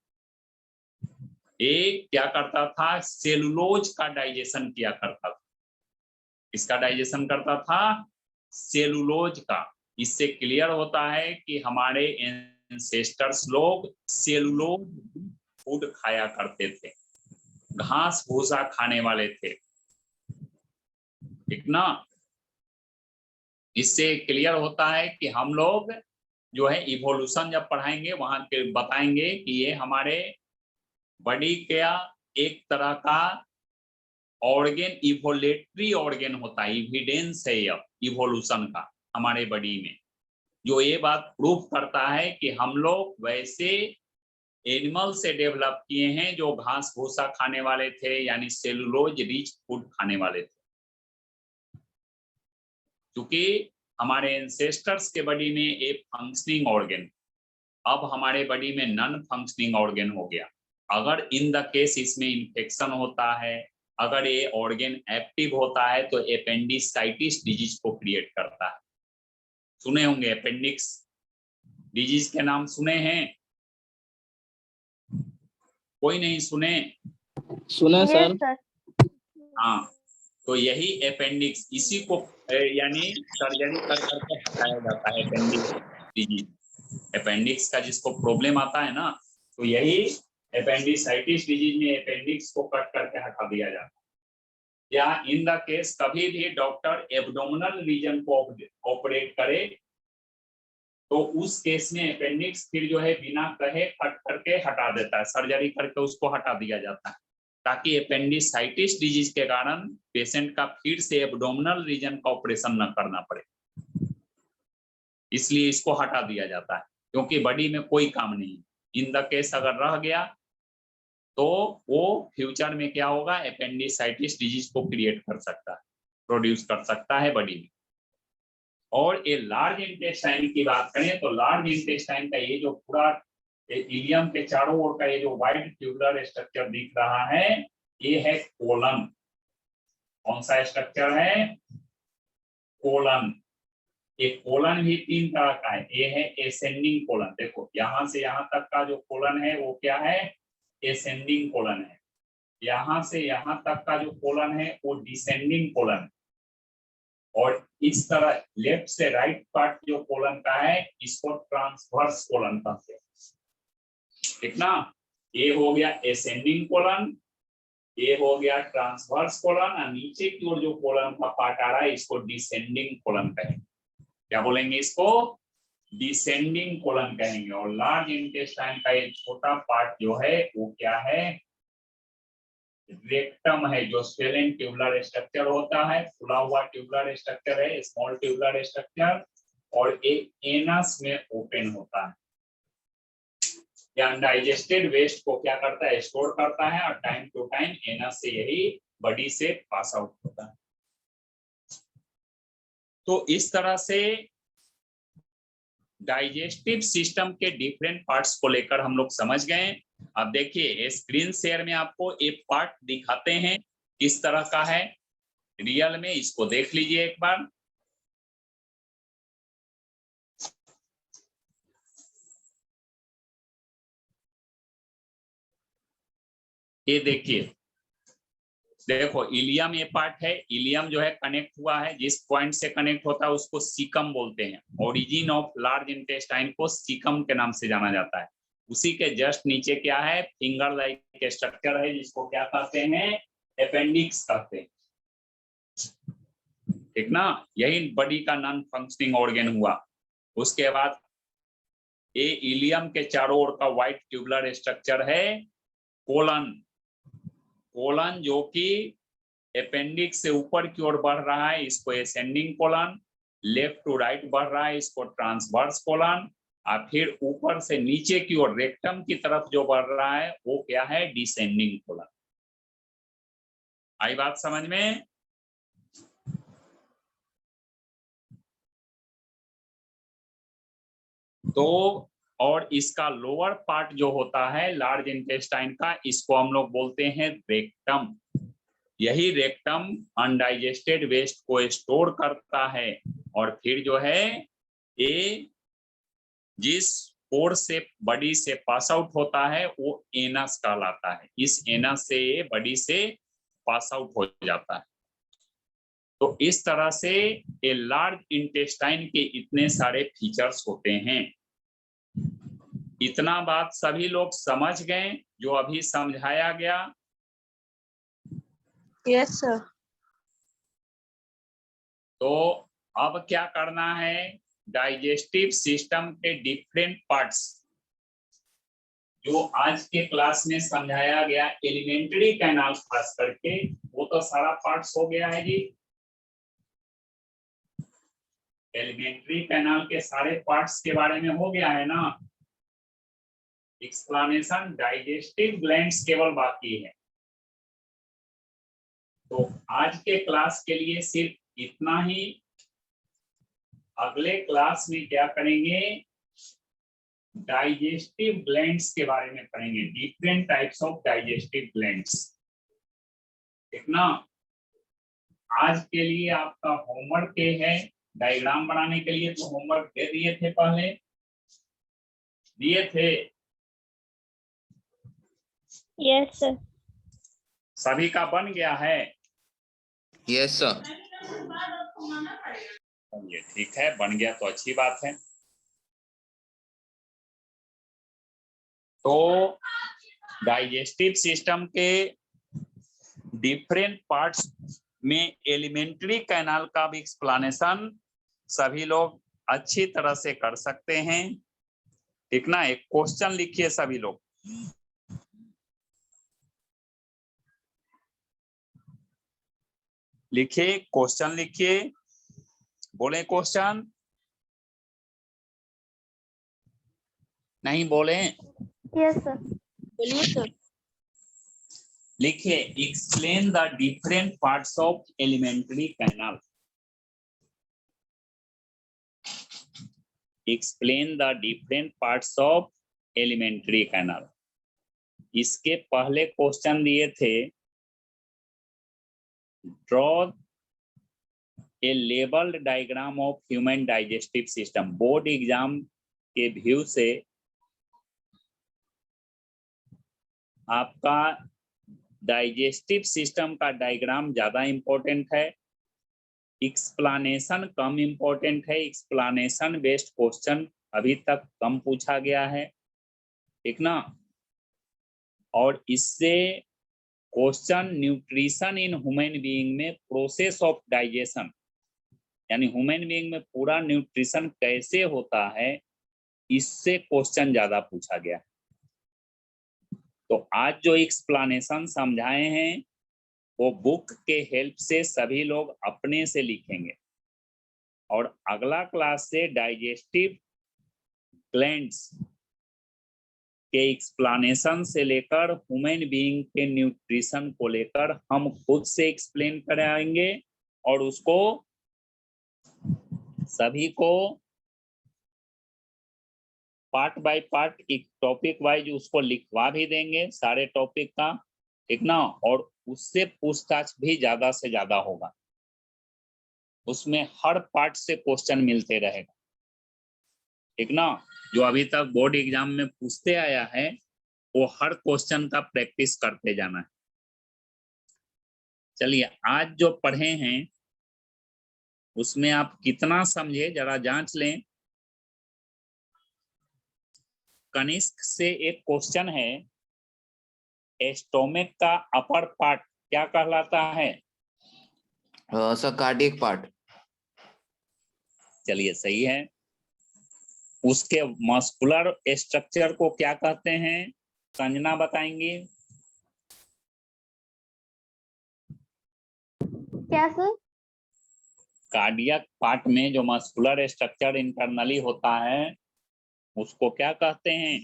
Speaker 1: ये क्या करता था, सेलुलोज का डाइजेशन किया करता था। इसका डाइजेशन करता था, सेलुलोज का। इससे क्लियर होता है कि हमारे एंसेस्टर्स लोग सेलुलोज फूड खाया करते थे, घास भूसा खाने वाले थे, ठीक ना। इससे क्लियर होता है कि हम लोग जो है इवोल्यूशन जब पढ़ाएंगे वहां के बताएंगे कि ये हमारे बॉडी का एक तरह का ऑर्गन, इवोलेटरी ऑर्गन होता है, एविडेंस है यह इवोल्यूशन का हमारे बॉडी में, जो ये बात प्रूफ करता है कि हम लोग वैसे एनिमल से डेवलप किए हैं जो घास भूसा खाने वाले थे, यानी सेलुलोज रिच फूड खाने वाले थे। क्योंकि हमारे एंसेस्टर्स के बॉडी में एक फंक्शनिंग ऑर्गन, अब हमारे बॉडी में नॉन फंक्शनिंग ऑर्गन हो गया। अगर इन द केस इसमें इन्फेक्शन होता है, अगर ये ऑर्गन एक्टिव होता है तो एपेंडिसाइटिस डिजीज को क्रिएट करता है। सुने होंगे अपेंडिक्स डिजीज के नाम सुने हैं? कोई नहीं सुने?
Speaker 5: सुने सर।
Speaker 1: हाँ, तो यही अपेंडिक्स, इसी को यानी सर्जरी कर करके हटाया जाता है अपेंडिक्स डिजीज। अपेंडिक्स का जिसको प्रॉब्लम आता है ना, तो यही एपेंडिसाइटिस डिजीज में अपेंडिक्स को कट करके हटा दिया जाता है। या इन द केस कभी भी डॉक्टर एब्डोमिनल रीजन को ऑपरेट करे तो उस केस में अपेंडिक्स फिर जो है बिना कहे कट करके हटा देता है, सर्जरी करके उसको हटा दिया जाता है, ताकि एपेंडिसाइटिस डिजीज के कारण पेशेंट का फिर से एब्डोमिनल रीजन का ऑपरेशन न करना पड़े। इसलिए इसको हटा दिया जाता है, क्योंकि बॉडी में कोई काम नहीं। इन द केस अगर रह गया तो वो फ्यूचर में क्या होगा, एपेंडिसाइटिस डिजीज को क्रिएट कर सकता है, प्रोड्यूस कर सकता है बॉडी में। और ये लार्ज इंटेस्टाइन की बात करें तो लार्ज इंटेस्टाइन का ये जो पूरा इलियम के चारों ओर का ये जो व्हाइट ट्यूबुलर स्ट्रक्चर दिख रहा है, ये है कोलन। कौन सा स्ट्रक्चर है? कोलन। ये कोलन भी तीन तरह का है। ये है एसेंडिंग कोलन, देखो यहां से यहां तक का जो कोलन है वो क्या है, एसेंडिंग कोलन है। यहां से यहां तक का जो कोलन है वो डिसेंडिंग कोलन है। और इस तरह लेफ्ट से राइट पार्ट जो कोलन का है इसको ट्रांसवर्स कोलन कहते हैं, ठीक ना। ये हो गया एसेंडिंग कोलन, ये हो गया ट्रांसवर्स कोलन, और नीचे की ओर जो कोलन का पार्ट आ रहा है इसको डिसेंडिंग कोलन कहेंगे। क्या बोलेंगे इसको? डिसेंडिंग कोलन कहेंगे। और लार्ज इंटेस्टाइन का ये छोटा पार्ट जो है वो क्या है, रेक्टम है, जो स्वेलन ट्यूबुलर स्ट्रक्चर होता है, फुला हुआ ट्यूबुलर स्ट्रक्चर है, स्मॉल ट्यूबुलर स्ट्रक्चर, और एक एनस में ओपन होता है। या अनडाइजेस्टेड वेस्ट को क्या करता है, स्टोर करता है, और टाइम टू टाइम एनस से यही बॉडी से पास आउट होता है। तो इस तरह से डाइजेस्टिव सिस्टम के डिफरेंट पार्ट्स को लेकर हम लोग समझ गए। अब देखिए स्क्रीन शेयर में आपको एक पार्ट दिखाते हैं किस तरह का है रियल में, इसको देख लीजिए एक बार। ये देखिए, देखो इलियम ये पार्ट है, इलियम जो है कनेक्ट हुआ है, जिस पॉइंट से कनेक्ट होता है उसको सीकम बोलते हैं। ओरिजिन ऑफ लार्ज इंटेस्टाइन को सीकम के नाम से जाना जाता है। उसी के जस्ट नीचे क्या है, फिंगर लाइक स्ट्रक्चर है, जिसको क्या कहते हैं, अपेंडिक्स कहते हैं, ठीक ना। यही बॉडी का नॉन फंक्शनिंग ऑर्गन हुआ। उसके बाद ये इलियम के चारों ओर का व्हाइट ट्यूबुलर स्ट्रक्चर है कोलन। कोलन जो कि अपेंडिक्स से ऊपर की ओर बढ़ रहा है इसको ascending colon, left to right बढ़ रहा है इसको ट्रांसवर्स कोलन, और फिर ऊपर से नीचे की ओर रेक्टम की तरफ जो बढ़ रहा है वो क्या है, डिसेंडिंग कोलन। आई बात समझ में? तो और इसका लोअर पार्ट जो होता है लार्ज इंटेस्टाइन का, इसको हम लोग बोलते हैं रेक्टम। यही रेक्टम अनडाइजेस्टेड वेस्ट को स्टोर करता है और फिर जो है ये जिस पोर से बॉडी से पास आउट होता है वो एनस कहलाता है। इस एनस से ये बॉडी से पास आउट हो जाता है। तो इस तरह से ये लार्ज इंटेस्टाइन के इतने सारे फीचर्स होते हैं। इतना बात सभी लोग समझ गए जो अभी समझाया गया?
Speaker 3: Yes sir.
Speaker 1: तो अब क्या करना है, डाइजेस्टिव सिस्टम के डिफरेंट पार्ट्स जो आज के क्लास में समझाया गया, एलिमेंट्री कैनाल खास करके, वो तो सारा पार्ट्स हो गया है जी। एलिमेंट्री कैनाल के सारे पार्ट्स के बारे में हो गया है ना। एक्सप्लेनेशन डाइजेस्टिव ग्लैंड्स केवल बाकी है। तो आज के क्लास के लिए सिर्फ इतना ही। अगले क्लास में क्या करेंगे, डाइजेस्टिव ग्लैंड्स के बारे में पढ़ेंगे, different types of digestive glands. ठीक ना। आज के लिए आपका होमवर्क है डायग्राम बनाने के लिए, तो होमवर्क दे दिए थे, पहले दिए थे।
Speaker 2: Yes sir.
Speaker 1: सभी का बन गया है?
Speaker 4: Yes sir.
Speaker 1: ये ठीक है, बन गया तो अच्छी बात है। तो डाइजेस्टिव सिस्टम के डिफरेंट पार्ट्स में एलिमेंट्री कैनाल का भी एक्सप्लेनेशन सभी लोग अच्छी तरह से कर सकते हैं। ठीक ना। एक क्वेश्चन लिखिए सभी लोग। लिखिए, क्वेश्चन लिखिए, बोले क्वेश्चन, नहीं बोले?
Speaker 2: Yes sir.
Speaker 3: बोलिए सर।
Speaker 1: लिखिए, explain the different parts of alimentary canal. Explain the different parts of alimentary canal. इसके पहले क्वेश्चन दिए थे, draw a labelled diagram of human digestive system. Board exam के व्यू से आपका डाइजेस्टिव सिस्टम का डायग्राम ज्यादा इंपॉर्टेंट है, एक्सप्लेनेशन कम इंपॉर्टेंट है। एक्सप्लेनेशन बेस्ड क्वेश्चन अभी तक कम पूछा गया है। ठीक ना। और इससे question nutrition in human being में प्रोसेस ऑफ डाइजेशन, यानी ह्यूमन बीइंग में पूरा न्यूट्रिशन कैसे होता है, इससे क्वेश्चन ज्यादा पूछा गया। तो आज जो एक्सप्लेनेशन समझाए हैं वो बुक के हेल्प से सभी लोग अपने से लिखेंगे, और अगला क्लास से डाइजेस्टिव ग्लैंड्स के एक्सप्लेनेशन से लेकर ह्यूमन बीइंग के न्यूट्रिशन को लेकर हम खुद से एक्सप्लेन कराएंगे, और उसको सभी को पार्ट बाय पार्ट, एक टॉपिक वाइज उसको लिखवा भी देंगे सारे टॉपिक का। ठीक ना। और उससे पूछताछ भी ज्यादा से ज्यादा होगा, उसमें हर पार्ट से क्वेश्चन मिलते रहेगा। ठीक ना। जो अभी तक बोर्ड एग्जाम में पूछते आया है वो हर क्वेश्चन का प्रैक्टिस करते जाना है। चलिए, आज जो पढ़े हैं उसमें आप कितना समझे जरा जांच लें। कनिष्क से एक क्वेश्चन है, स्टोमक का अपर पार्ट क्या कहलाता है?
Speaker 4: Sir cardiac part.
Speaker 1: चलिए, सही है। उसके मस्कुलर स्ट्रक्चर को क्या कहते हैं? संजना बताएंगी।
Speaker 2: क्या सर?
Speaker 1: कार्डियक पार्ट में जो मस्कुलर स्ट्रक्चर इंटरनली होता है उसको क्या कहते हैं?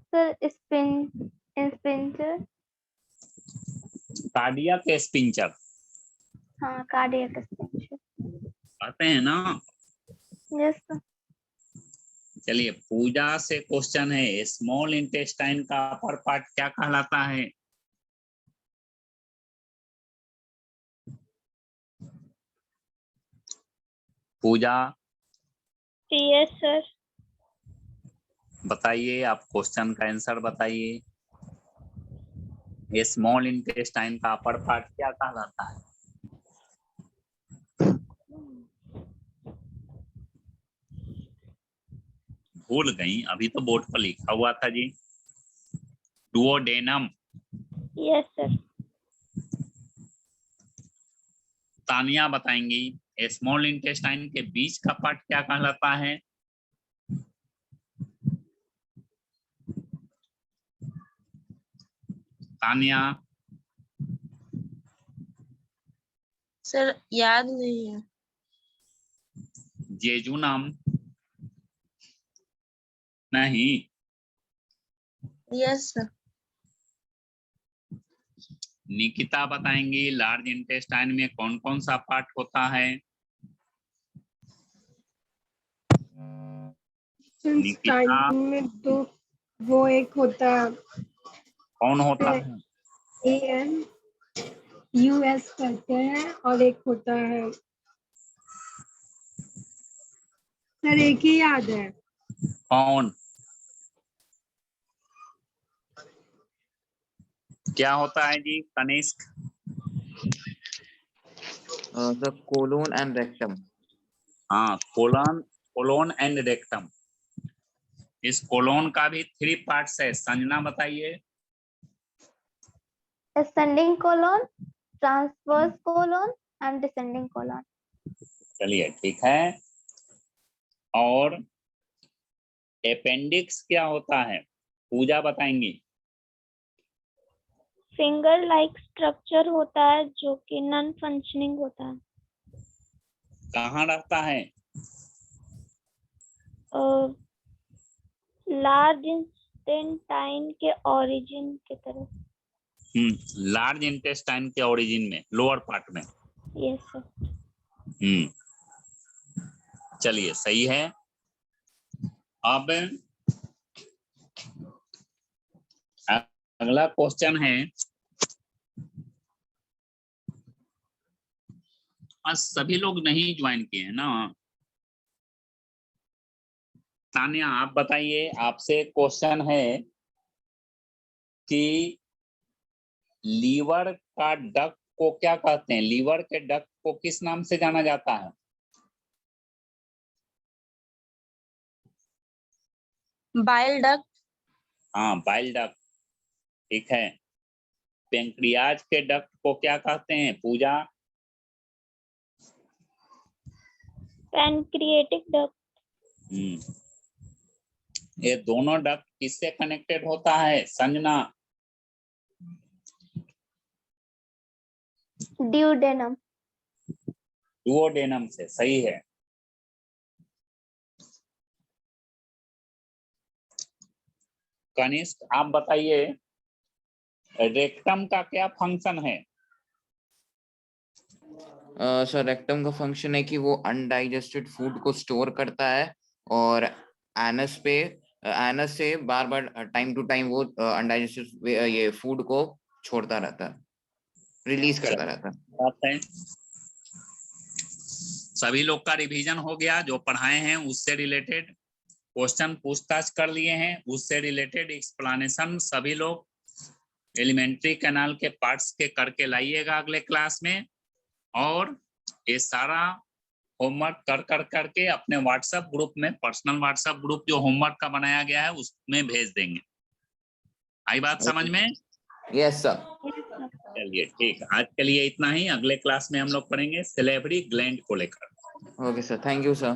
Speaker 2: Sir sphincter.
Speaker 1: कार्डियक स्पिंचर
Speaker 2: हाँ, कार्डियक स्पिंचर
Speaker 1: कहते हैं ना।
Speaker 2: Yes sir.
Speaker 1: चलिए पूजा से क्वेश्चन है, स्मॉल इंटेस्टाइन का अपर पार्ट क्या कहलाता है? पूजा
Speaker 2: यस सर।
Speaker 1: बताइए, आप क्वेश्चन का आंसर बताइए। स्मॉल इंटेस्टाइन का अपर पार्ट क्या कहलाता है? भूल गई, अभी तो बोर्ड पर लिखा हुआ था जी, डुओडेनम।
Speaker 2: Yes sir.
Speaker 1: तानिया बताएंगी स्मॉल इंटेस्टाइन के बीच का पार्ट क्या कहलाता है? तानिया
Speaker 6: सर याद नहीं है।
Speaker 1: जेजुनम नहीं,
Speaker 6: यस सर।
Speaker 1: निकिता बताएंगी लार्ज इंटेस्टाइन में कौन कौन सा पार्ट होता है? निकिता
Speaker 7: में तो वो एक होता है
Speaker 1: कौन होता है?
Speaker 7: AN US कहते हैं और एक होता है सर, एक ही याद है।
Speaker 1: कौन? क्या होता है जी Kanishk?
Speaker 4: Sir colon and rectum.
Speaker 1: हाँ, कोलोन एंड रेक्टम। इस कोलोन का भी 3 पार्ट्स है, संजना बताइए।
Speaker 2: ascending colon, transverse colon and descending colon.
Speaker 1: चलिए ठीक है। और अपेंडिक्स क्या होता है? पूजा बताएंगी।
Speaker 2: फिंगर लाइक स्ट्रक्चर होता है जो कि नॉन फंक्शनिंग होता है।
Speaker 1: कहाँ रहता है?
Speaker 2: लार्ज इंटेस्टाइन के ओरिजिन की तरफ।
Speaker 1: लार्ज इंटेस्टाइन के ओरिजिन में, लोअर पार्ट में।
Speaker 2: Yes sir.
Speaker 1: चलिए सही है। अब अगला क्वेश्चन है, आज सभी लोग नहीं ज्वाइन किए हैं ना? तानिया आप बताइए, आपसे क्वेश्चन है कि लीवर का डक्ट को क्या कहते हैं? लीवर के डक्ट को किस नाम से जाना जाता है?
Speaker 6: Bile duct.
Speaker 1: हाँ, बाइल डक्ट, ठीक है। पेंक्रियाज के डक्ट को क्या कहते हैं पूजा?
Speaker 2: Pancreatic duct.
Speaker 1: ये दोनों डक्ट किससे कनेक्टेड होता है संजना?
Speaker 2: ड्यूडेनम।
Speaker 1: डुओडेनम से, सही है। कनिष्क आप बताइए, रेक्टम का क्या फंक्शन है?
Speaker 4: सर रेक्टम का फंक्शन है कि वो अनडाइजेस्टेड फूड को स्टोर करता है और एनस से बार बार टाइम टू टाइम वो अनडाइजेस्टेड ये फूड को छोड़ता रहता है, रिलीज करता रहता है।
Speaker 1: बात है। सभी लोग का रिवीजन हो गया, जो पढ़ाए हैं उससे रिलेटेड क्वेश्चन पूछताछ कर लिए हैं, उससे रिलेटेड एक्सप्लेनेशन सभी लोग एलिमेंट्री कैनाल के पार्ट्स के करके लाइएगा अगले क्लास में। और ये सारा होमवर्क करके अपने व्हाट्सएप ग्रुप में, पर्सनल व्हाट्सएप ग्रुप जो होमवर्क का बनाया गया है उसमें भेज देंगे। आई बात समझ में?
Speaker 4: Yes sir.
Speaker 1: चलिए ठीक, आज के लिए इतना ही। अगले क्लास में हम लोग पढ़ेंगे सिलेवरी ग्लैंड को लेकर।
Speaker 4: Okay sir, thank you sir.